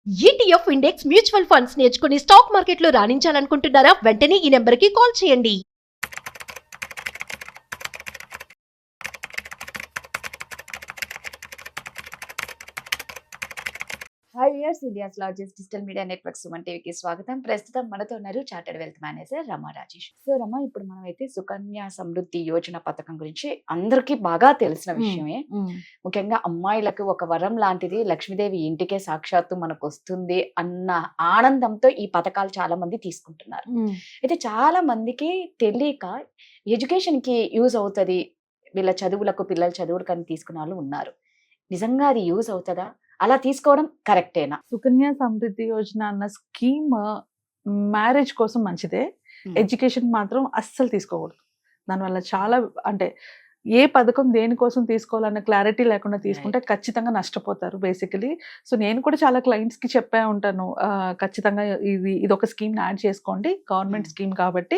ETF index mutual funds నేర్చుకుని stock మార్కెట్లో రాణించాలనుకుంటున్నారా? వెంటనే ఈ నెంబర్కి కాల్ చేయండి. Hi viewers, India's largest digital media network Suman టీవీకి స్వాగతం. ప్రస్తుతం మనతో ఉన్నారు చార్టర్డ్ వెల్త్ మేనేజర్ రమా రాజేష్. సో రమా, ఇప్పుడు మనం అయితే సుకన్య సమృద్ధి యోజన పథకం గురించి అందరికీ బాగా తెలిసిన విషయమే. ముఖ్యంగా అమ్మాయిలకు ఒక వరం లాంటిది, లక్ష్మీదేవి ఇంటికే సాక్షాత్తు మనకు వస్తుంది అన్న ఆనందంతో ఈ పథకాలు చాలా మంది తీసుకుంటున్నారు. అయితే చాలా మందికి తెలియక ఎడ్యుకేషన్ కి యూజ్ అవుతుంది, వీళ్ళ చదువులకు పిల్లల చదువులకు అని తీసుకున్న వాళ్ళు ఉన్నారు. నిజంగా అది యూజ్ అవుతుందా? అలా తీసుకోవడం కరెక్టేనా? సుకన్య సమృద్ధి యోజన అన్న స్కీమ్ మ్యారేజ్ కోసం మంచిదే. ఎడ్యుకేషన్ మాత్రం అస్సలు తీసుకోకూడదు. దానివల్ల చాలా అంటే ఏ పథకం దేనికోసం తీసుకోవాలన్న క్లారిటీ లేకుండా తీసుకుంటే ఖచ్చితంగా నష్టపోతారు బేసికలీ. సో నేను కూడా చాలా క్లయింట్స్కి చెప్పే ఉంటాను, ఖచ్చితంగా ఇది ఒక స్కీమ్ యాడ్ చేసుకోండి, గవర్నమెంట్ స్కీమ్ కాబట్టి.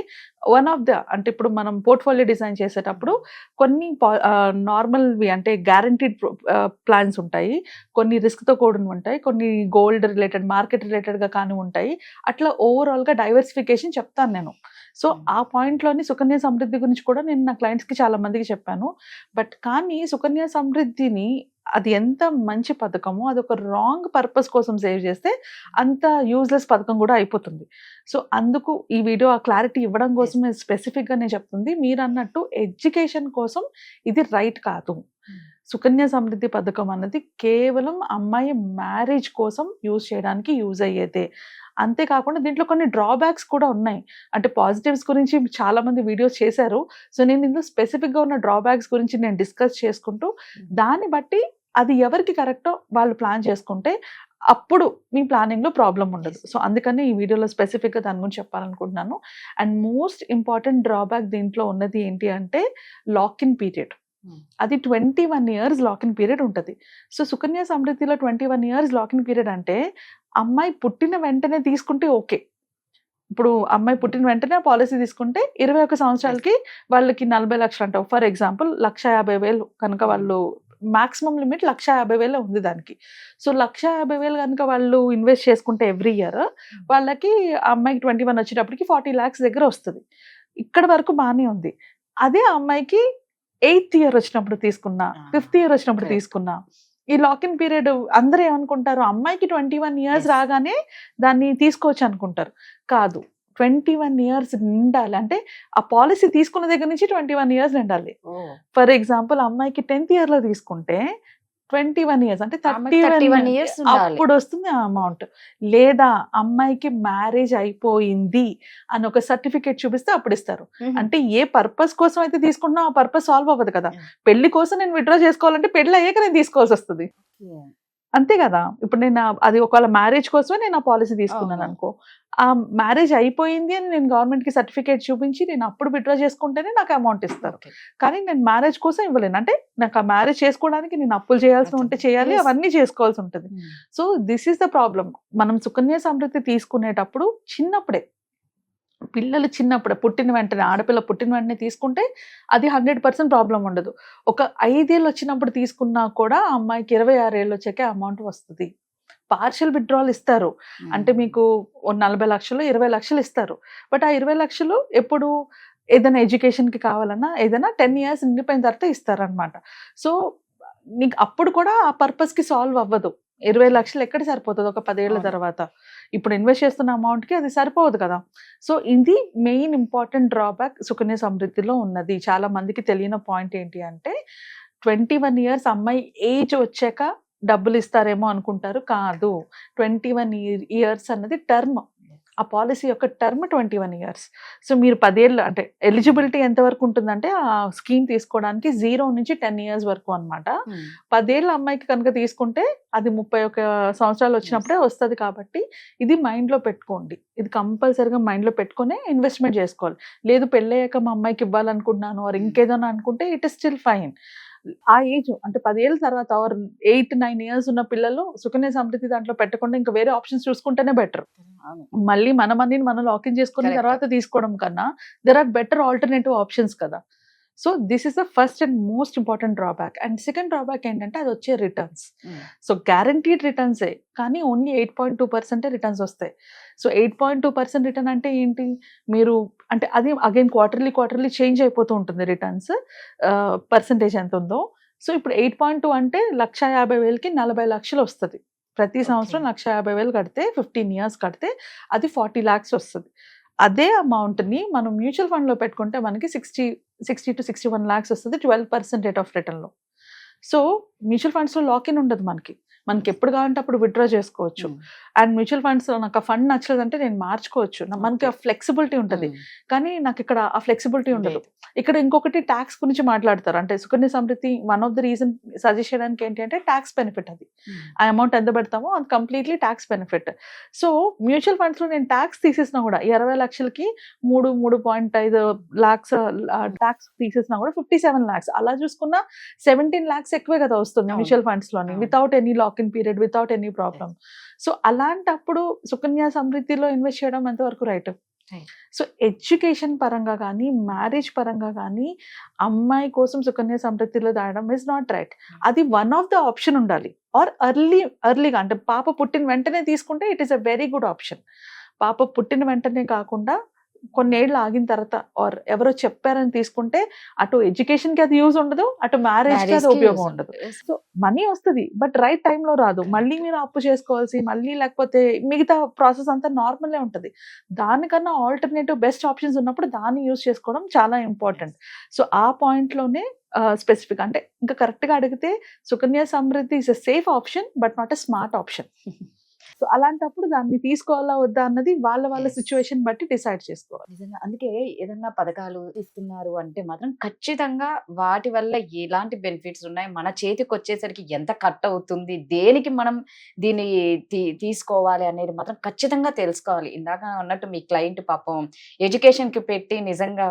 వన్ ఆఫ్ ద అంటే ఇప్పుడు మనం పోర్ట్ఫోలియో డిజైన్ చేసేటప్పుడు కొన్ని నార్మల్వి అంటే గ్యారంటీడ్ ప్లాన్స్ ఉంటాయి, కొన్ని రిస్క్తో కూడిన ఉంటాయి, కొన్ని గోల్డ్ రిలేటెడ్ మార్కెట్ రిలేటెడ్గా కానీ ఉంటాయి. అట్లా ఓవరాల్గా డైవర్సిఫికేషన్ చెప్తాను నేను. సో ఆ పాయింట్లోని సుకన్య సమృద్ధి గురించి కూడా నేను నా క్లయింట్స్కి చాలా మందికి చెప్పాను. బట్ కానీ సుకన్య సమృద్ధిని అది ఎంత మంచి పథకమో అది ఒక రాంగ్ పర్పస్ కోసం సేవ్ చేస్తే అంత యూజ్లెస్ పథకం కూడా అయిపోతుంది. సో అందుకు ఈ వీడియో ఆ క్లారిటీ ఇవ్వడం కోసం స్పెసిఫిక్గా నేను చెప్తుంది. మీరు అన్నట్టు ఎడ్యుకేషన్ కోసం ఇది రైట్ కాదు. సుకన్య సమృద్ధి పథకం అన్నది కేవలం అమ్మాయి మ్యారేజ్ కోసం యూజ్ చేయడానికి యూజ్ అయ్యేదే. అంతేకాకుండా దీంట్లో కొన్ని డ్రాబ్యాక్స్ కూడా ఉన్నాయి. అంటే పాజిటివ్స్ గురించి చాలా మంది వీడియోస్ చేశారు. సో నేను ఇందులో స్పెసిఫిక్గా ఉన్న డ్రాబ్యాక్స్ గురించి నేను డిస్కస్ చేసుకుంటూ దాన్ని బట్టి అది ఎవరికి కరెక్టో వాళ్ళు ప్లాన్ చేసుకుంటే అప్పుడు మీ ప్లానింగ్లో ప్రాబ్లం ఉండదు. సో అందుకని ఈ వీడియోలో స్పెసిఫిక్గా దాని గురించి చెప్పాలనుకుంటున్నాను. అండ్ మోస్ట్ ఇంపార్టెంట్ డ్రాబ్యాక్ దీంట్లో ఉన్నది ఏంటి అంటే లాక్ ఇన్ పీరియడ్. అది 21 years లాక్ ఇన్ పీరియడ్ ఉంటుంది. సో సుకన్య సమృద్ధిలో 21 years లాక్ ఇన్ పీరియడ్ అంటే అమ్మాయి పుట్టిన వెంటనే తీసుకుంటే ఓకే. ఇప్పుడు అమ్మాయి పుట్టిన వెంటనే పాలసీ తీసుకుంటే 21 సంవత్సరాలకి వాళ్ళకి 40 లక్షలు అంటావు. ఫర్ ఎగ్జాంపుల్ 1,50,000 కనుక వాళ్ళు మాక్సిమం లిమిట్ 1,50,000 ఉంది దానికి. సో 1,50,000 కనుక వాళ్ళు ఇన్వెస్ట్ చేసుకుంటే ఎవ్రీ ఇయర్ వాళ్ళకి అమ్మాయికి 21 వచ్చేటప్పటికి 40 lakhs దగ్గర వస్తుంది. ఇక్కడ వరకు బాగానే ఉంది. అదే అమ్మాయికి 8th year వచ్చినప్పుడు తీసుకున్నా, 5th year వచ్చినప్పుడు తీసుకున్నా, ఈ లాక్ ఇన్ పీరియడ్ అందరూ ఏమనుకుంటారు, అమ్మాయికి 21 years రాగానే దాన్ని తీసుకోవచ్చు అనుకుంటారు. కాదు, 21 years నిండాలి. అంటే ఆ పాలసీ తీసుకున్న దగ్గర నుంచి 21 years నిండాలి. ఫర్ ఎగ్జాంపుల్ అమ్మాయికి 10th year లో తీసుకుంటే 21 years అంటే 31 years అప్పుడు వస్తుంది ఆ అమౌంట్. లేదా అమ్మాయికి మ్యారేజ్ అయిపోయింది అని ఒక సర్టిఫికేట్ చూపిస్తే అప్పుడు ఇస్తారు. అంటే ఏ పర్పస్ కోసం అయితే తీసుకుంటున్నా ఆ పర్పస్ సాల్వ్ అవ్వదు కదా. పెళ్లి కోసం నేను విత్డ్రా చేసుకోవాలంటే పెళ్లి అయ్యాక నేను తీసుకోవాల్సి వస్తుంది, అంతే కదా. ఇప్పుడు నేను అది ఒకవేళ మ్యారేజ్ కోసమే నేను ఆ పాలసీ తీసుకున్నాను అనుకో, ఆ మ్యారేజ్ అయిపోయింది అని నేను గవర్నమెంట్కి సర్టిఫికేట్ చూపించి నేను అప్పుడు విత్డ్రా చేసుకుంటేనే నాకు అమౌంట్ ఇస్తారు. కానీ నేను మ్యారేజ్ కోసం ఇవ్వలేను. అంటే నాకు ఆ మ్యారేజ్ చేసుకోవడానికి నేను అప్పులు చేయాల్సి ఉంటే చేయాలి, అవన్నీ చేసుకోవాల్సి ఉంటుంది. So this is the problem. మనం సుకన్య సమృద్ధి తీసుకునేటప్పుడు చిన్నప్పుడే, పిల్లలు చిన్నప్పుడే పుట్టిన వెంటనే, ఆడపిల్ల పుట్టిన వెంటనే తీసుకుంటే అది 100% ప్రాబ్లం ఉండదు. ఒక 5 ఏళ్ళు వచ్చినప్పుడు తీసుకున్నా కూడా అమ్మాయికి 26 ఏళ్ళు వచ్చాకే అమౌంట్ వస్తుంది. పార్షియల్ విత్డ్రాల్ ఇస్తారు. అంటే మీకు 40 లక్షలు 20 లక్షలు ఇస్తారు. బట్ ఆ 20 లక్షలు ఎప్పుడు ఏదైనా ఎడ్యుకేషన్కి కావాలన్నా ఏదైనా 10 years నిండిపోయిన తర్వాత ఇస్తారనమాట. సో నీకు అప్పుడు కూడా ఆ పర్పస్కి సాల్వ్ అవ్వదు. 20 లక్షలు ఎక్కడ సరిపోతుంది ఒక 10 ఏళ్ల తర్వాత? ఇప్పుడు ఇన్వెస్ట్ చేస్తున్న అమౌంట్కి అది సరిపోదు కదా. సో ఇది మెయిన్ ఇంపార్టెంట్ డ్రాబ్యాక్ సుకన్య సమృద్ధిలో ఉన్నది. చాలా మందికి తెలియని పాయింట్ ఏంటి అంటే 21 years అమ్మాయి ఏజ్ వచ్చాక డబ్బులు ఇస్తారేమో అనుకుంటారు. కాదు, 21 years అన్నది టర్మ్. ఆ పాలసీ యొక్క టర్మ్ 21 years. సో మీరు 10 ఏళ్ళు అంటే ఎలిజిబిలిటీ ఎంతవరకు ఉంటుందంటే ఆ స్కీమ్ తీసుకోవడానికి 0 నుంచి 10 years వరకు అనమాట. 10 ఏళ్ళ అమ్మాయికి కనుక తీసుకుంటే అది 31 సంవత్సరాలు వచ్చినప్పుడే వస్తుంది. కాబట్టి ఇది మైండ్లో పెట్టుకోండి. ఇది కంపల్సరీగా మైండ్లో పెట్టుకునే ఇన్వెస్ట్మెంట్ చేసుకోవాలి. లేదు పెళ్ళయ్యాక మా అమ్మాయికి ఇవ్వాలనుకుంటున్నాను ఆర్ ఇంకేదైనా అనుకుంటే ఇట్ ఇస్ స్టిల్ ఫైన్. ఆ ఏజ్ అంటే 10 ఏళ్ళ తర్వాత ఆర్ 8-9 years ఉన్న పిల్లలు సుకన్య సమృద్ధి దాంట్లో పెట్టకుండా ఇంకా వేరే ఆప్షన్స్ చూసుకుంటేనే బెటర్. మళ్ళీ మన మనీని మనం లాకిన్ చేసుకున్న తర్వాత తీసుకోవడం కన్నా there are better alternative options కదా. So this is the first and most important drawback. And second drawback ఏంటంటే అది వచ్చే రిటర్న్స్. సో గ్యారంటీడ్ రిటర్న్సే, కానీ ఓన్లీ 8.2% రిటర్న్స్ వస్తాయి. సో 8.2% రిటర్న్ అంటే ఏంటి, మీరు అంటే అది అగైన్ క్వార్టర్లీ చేంజ్ అయిపోతూ ఉంటుంది రిటర్న్స్ పర్సంటేజ్ ఎంత ఉందో. సో ఇప్పుడు 8.2 అంటే 1,50,000కి 40 లక్షలు వస్తుంది. ప్రతి సంవత్సరం 1,50,000 కడితే 15 years కడితే అది 40 lakhs వస్తుంది. అదే అమౌంట్ని మనం మ్యూచువల్ ఫండ్లో పెట్టుకుంటే మనకి 60 to 61 lakhs వస్తుంది 12% రేట్ ఆఫ్ రిటర్న్లో. సో మ్యూచువల్ ఫండ్స్లో లాక్-ఇన్ ఉండదు, మనకి ఎప్పుడు కావాలంటే అప్పుడు విత్డ్రా చేసుకోవచ్చు. అండ్ మ్యూచువల్ ఫండ్స్లో నాకు ఆ ఫండ్ నచ్చలేదంటే నేను మార్చుకోవచ్చు, మనకి ఆ ఫ్లెక్సిబిలిటీ ఉంటుంది. కానీ నాకు ఇక్కడ ఆ ఫ్లెక్సిబిలిటీ ఉండదు. ఇక్కడ ఇంకొకటి ట్యాక్స్ గురించి మాట్లాడతారు. అంటే Sukanya Samriddhi one of the reason suggest చేయడానికి ఏంటి అంటే ట్యాక్స్ బెనిఫిట్. అది ఆ అమౌంట్ ఎంత పెడతామో అది completely tax benefit. So mutual ఫండ్స్లో నేను ట్యాక్స్ తీసేసినా కూడా 20 లక్షలకి 3.5 lakhs ట్యాక్స్ తీసేసినా కూడా 57 lakhs. అలా చూసుకున్నా 17 lakhs ఎక్కువే కదా వస్తుంది మ్యూచువల్ ఫండ్స్లోని, without any lock in period, without any problem. So అలాంటప్పుడు సుకన్య సమృద్ధిలో ఇన్వెస్ట్ చేయడం ఎంతవరకు రైట్? సో ఎడ్యుకేషన్ పరంగా కానీ, మ్యారేజ్ పరంగా కానీ అమ్మాయి కోసం సుకన్య సమృద్ధిలో దాయడం ఇస్ నాట్ రైట్. అది వన్ ఆఫ్ ద ఆప్షన్ ఉండాలి. ఆర్ ఎర్లీగా అంటే పాప పుట్టిన వెంటనే తీసుకుంటే it is a very good option. పాప పుట్టిన వెంటనే కాకుండా కొన్నేళ్ళు ఆగిన తర్వాత ఆర్ ఎవరో చెప్పారని తీసుకుంటే అటు ఎడ్యుకేషన్కి అది యూజ్ ఉండదు, అటు మ్యారేజ్కి అది ఉపయోగం ఉండదు. సో మనీ వస్తుంది బట్ రైట్ టైంలో రాదు. మళ్ళీ మీరు అప్పు చేసుకోవాల్సి, మళ్ళీ లేకపోతే మిగతా ప్రాసెస్ అంతా నార్మలే ఉంటుంది. దానికన్నా ఆల్టర్నేటివ్ బెస్ట్ ఆప్షన్స్ ఉన్నప్పుడు దాన్ని యూజ్ చేసుకోవడం చాలా ఇంపార్టెంట్. సో ఆ పాయింట్లోనే స్పెసిఫిక్ అంటే ఇంకా కరెక్ట్గా అడిగితే Sukanya Samriddhi is a safe option but not a smart option. So అలాంటప్పుడు దాన్ని తీసుకోవాలా వద్దా అన్నది వాళ్ళ సిచ్యువేషన్ బట్టి డిసైడ్ చేసుకోవాలి. నిజంగా అందుకే ఏదన్నా పథకాలు ఇస్తున్నారు అంటే మాత్రం ఖచ్చితంగా వాటి వల్ల ఎలాంటి బెనిఫిట్స్ ఉన్నాయి, మన చేతికి వచ్చేసరికి ఎంత కట్ అవుతుంది, దేనికి మనం దీన్ని తీసుకోవాలి అనేది మాత్రం ఖచ్చితంగా తెలుసుకోవాలి. ఇందాక అన్నట్టు మీ క్లయింట్ పాపం ఎడ్యుకేషన్ కి పెట్టి నిజంగా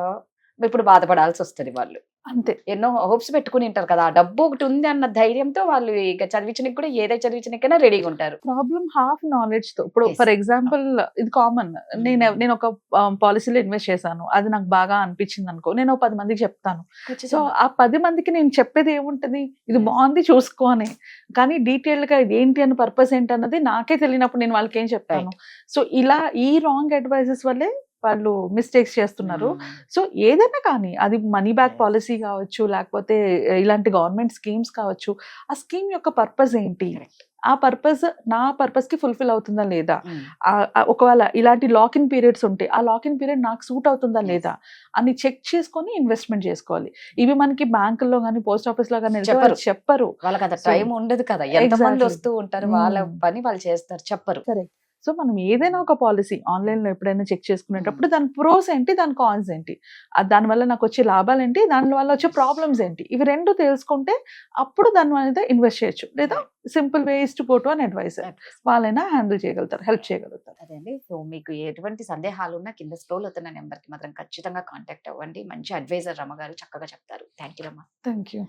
ఇప్పుడు బాధపడాల్సి వస్తుంది. వాళ్ళు అంతే ఎన్నో హోప్స్ పెట్టుకుని ఉంటారు కదా, ఆ డబ్బు ఒకటి ఉంది అన్న ధైర్యంతో వాళ్ళు ఇక చదివించడానికి కూడా ఏదైతే చదివించడానికైనా రెడీగా ఉంటారు. ప్రాబ్లం హాఫ్ నాలెడ్జ్ తో. ఇప్పుడు ఫర్ ఎగ్జాంపుల్ ఇది కామన్, నేను ఒక పాలసీలో ఇన్వెస్ట్ చేశాను, అది నాకు బాగా అనిపించింది అనుకో, నేను 10 మందికి చెప్తాను. సో ఆ 10 మందికి నేను చెప్పేది ఏముంటది, ఇది బాగుంది చూసుకో అని. కానీ డీటెయిల్డ్ గా ఇది ఏంటి అని పర్పస్ ఏంటి అన్నది నాకే తెలియనప్పుడు నేను వాళ్ళకి ఏం చెప్తాను. సో ఇలా ఈ రాంగ్ అడ్వైజెస్ వల్లే వాళ్ళు మిస్టేక్స్ చేస్తున్నారు. సో ఏదైనా కానీ అది మనీ బ్యాక్ పాలసీ కావచ్చు, లేకపోతే ఇలాంటి గవర్నమెంట్ స్కీమ్స్ కావచ్చు, ఆ స్కీమ్ యొక్క పర్పస్ ఏంటి, ఆ పర్పస్ నా పర్పస్ కి ఫుల్ఫిల్ అవుతుందా లేదా, ఒకవేళ ఇలాంటి లాక్-ఇన్ పీరియడ్స్ ఉంటే ఆ లాక్-ఇన్ పీరియడ్ నాకు సూట్ అవుతుందా లేదా అని చెక్ చేసుకొని ఇన్వెస్ట్మెంట్ చేసుకోవాలి. ఇవి మనకి బ్యాంకుల్లో కానీ పోస్ట్ ఆఫీస్ లో కానీ చెప్పరు. వాళ్ళకి అంత టైం ఉండదు కదా, ఎంతమంది వస్తూ ఉంటారు, వాళ్ళ పని వాళ్ళు చేస్తారు, చెప్పరు. సరే, సో మనం ఏదైనా ఒక పాలసీ ఆన్లైన్లో ఎప్పుడైనా చెక్ చేసుకునేటప్పుడు దాని ప్రోస్ ఏంటి, దాని కాన్స్ ఏంటి, దానివల్ల నాకు వచ్చే లాభాలు ఏంటి, దానివల్ల వచ్చే ప్రాబ్లమ్స్ ఏంటి, ఇవి రెండు తెలుసుకుంటే అప్పుడు దాని మీద ఇన్వెస్ట్ చేయొచ్చు. లేదా simple ways to go to an advisor, వాళ్ళైనా హ్యాండిల్ చేయగలుగుతారు, హెల్ప్ చేయగలుగుతారు. అదే అండి. సో మీకు ఎటువంటి సందేహాలు ఉన్నా కింద స్క్రోల్ అవుతున్న నెంబర్కి మాత్రం ఖచ్చితంగా కాంటాక్ట్ అవ్వండి. మంచి అడ్వైజర్ రమ గారు చక్కగా చెప్తారు. Thank you Rama. Thank you.